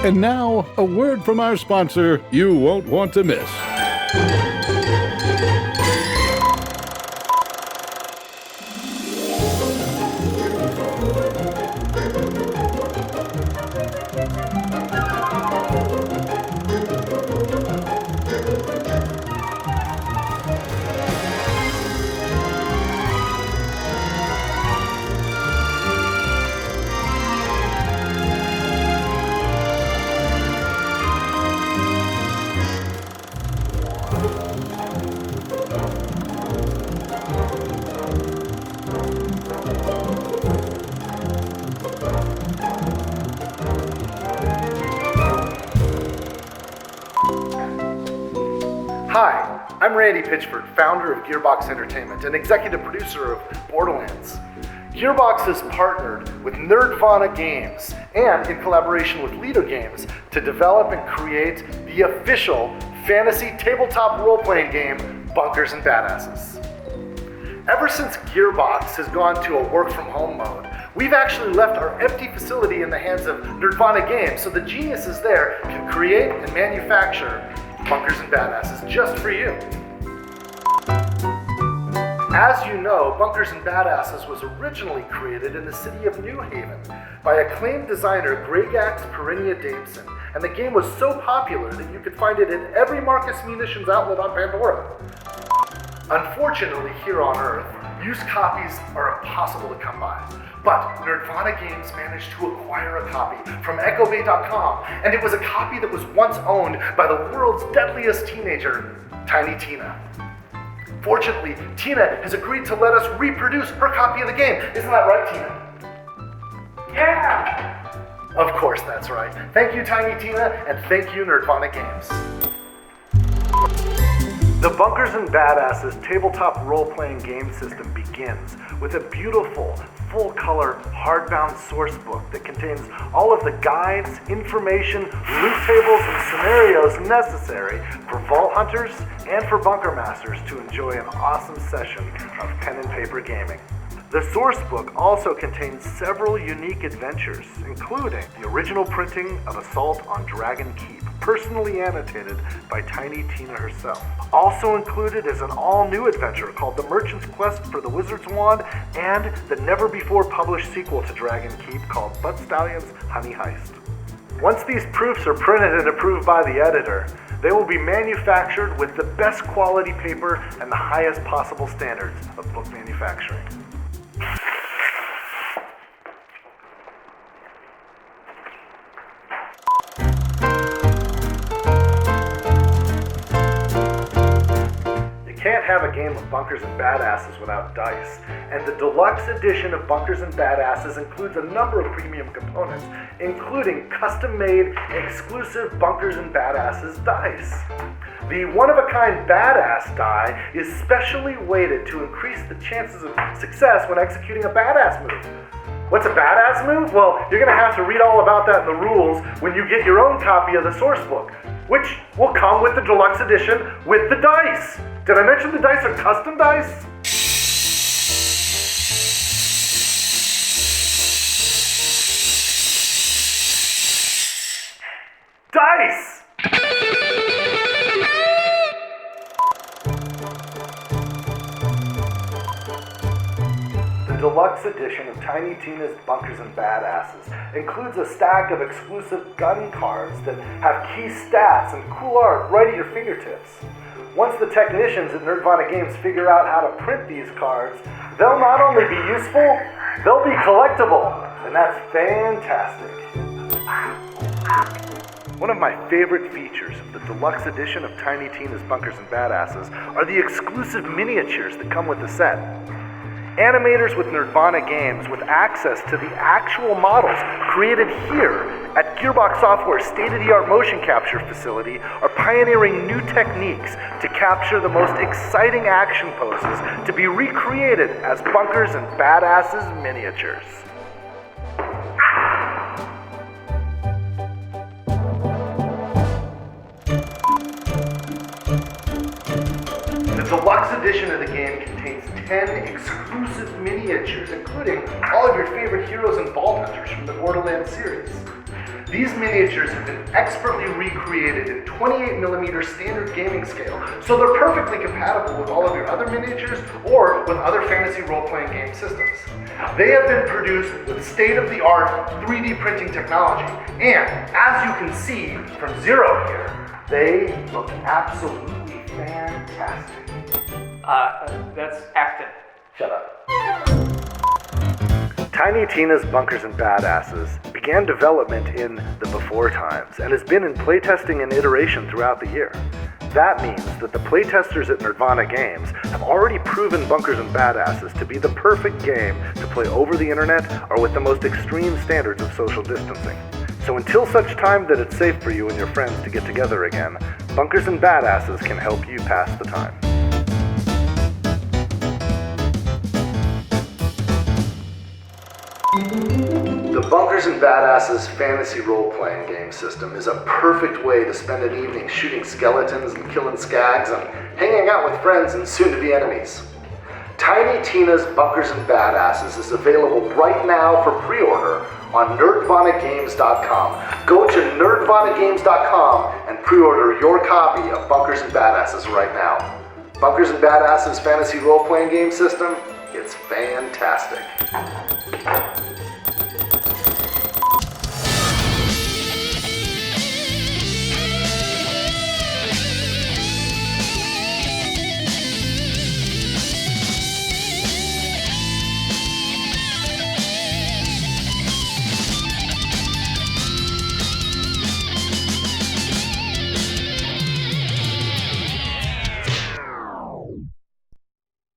And now, a word from our sponsor you won't want to miss. Hi, I'm Randy Pitchford, founder of Gearbox Entertainment and executive producer of Borderlands. Gearbox has partnered with Nerdvana Games and in collaboration with Lido Games to develop and create the official fantasy tabletop role-playing game, Bunkers and Badasses. Ever since Gearbox has gone to a work-from-home mode, we've actually left our empty facility in the hands of Nerdvana Games so the geniuses there can create and manufacture Bunkers and Badasses just for you. As you know, Bunkers and Badasses was originally created in the city of New Haven by acclaimed designer Greygax Perinia Dameson, and the game was so popular that you could find it at every Marcus Munitions outlet on Pandora. Unfortunately, here on Earth, used copies are impossible to come by. But Nerdvana Games managed to acquire a copy from EchoBay.com, and it was a copy that was once owned by the world's deadliest teenager, Tiny Tina. Fortunately, Tina has agreed to let us reproduce her copy of the game. Isn't that right, Tina? Yeah! Of course that's right. Thank you, Tiny Tina, and thank you, Nerdvana Games. The Bunkers and Badasses tabletop role-playing game system begins with a beautiful, full-color, hardbound source book that contains all of the guides, information, loot tables, and scenarios necessary for vault hunters and for bunker masters to enjoy an awesome session of pen and paper gaming. The source book also contains several unique adventures, including the original printing of Assault on Dragon Keep, personally annotated by Tiny Tina herself. Also included is an all-new adventure called The Merchant's Quest for the Wizard's Wand and the never-before-published sequel to Dragon Keep called Butt Stallion's Honey Heist. Once these proofs are printed and approved by the editor, they will be manufactured with the best quality paper and the highest possible standards of book manufacturing. Can't have a game of Bunkers and Badasses without dice, and the deluxe edition of Bunkers and Badasses includes a number of premium components, including custom-made, exclusive Bunkers and Badasses dice. The one-of-a-kind Badass die is specially weighted to increase the chances of success when executing a badass move. What's a badass move? Well, you're going to have to read all about that in the rules when you get your own copy of the source book, which will come with the deluxe edition with the dice. Did I mention the dice are custom dice? Dice! The deluxe edition of Tiny Tina's Bunkers and Badasses includes a stack of exclusive gun cards that have key stats and cool art right at your fingertips. Once the technicians at Nerdvana Games figure out how to print these cards, they'll not only be useful, they'll be collectible, and that's fantastic. One of my favorite features of the deluxe edition of Tiny Tina's Bunkers and Badasses are the exclusive miniatures that come with the set. Animators with Nerdvana Games with access to the actual models created here at Gearbox Software's state-of-the-art motion capture facility are pioneering new techniques to capture the most exciting action poses to be recreated as Bunkers and Badasses miniatures. The deluxe edition of the game contains 10 exclusive miniatures, including all of your favorite heroes and vault hunters from the Borderlands series. These miniatures have been expertly recreated in 28mm standard gaming scale, so they're perfectly compatible with all of your other miniatures or with other fantasy role-playing game systems. They have been produced with state-of-the-art 3D printing technology, and as you can see from Zero here, they look absolutely fantastic. That's acting. Shut up. Tiny Tina's Bunkers and Badasses began development in the before times and has been in playtesting and iteration throughout the year. That means that the playtesters at Nerdvana Games have already proven Bunkers and Badasses to be the perfect game to play over the internet or with the most extreme standards of social distancing. So until such time that it's safe for you and your friends to get together again, Bunkers and Badasses can help you pass the time. The Bunkers and Badasses fantasy role-playing game system is a perfect way to spend an evening shooting skeletons and killing skags and hanging out with friends and soon-to-be enemies. Tiny Tina's Bunkers and Badasses is available right now for pre-order on nerdvanagames.com. Go to nerdvanagames.com and pre-order your copy of Bunkers and Badasses right now. Bunkers and Badasses fantasy role-playing game system, it's fantastic.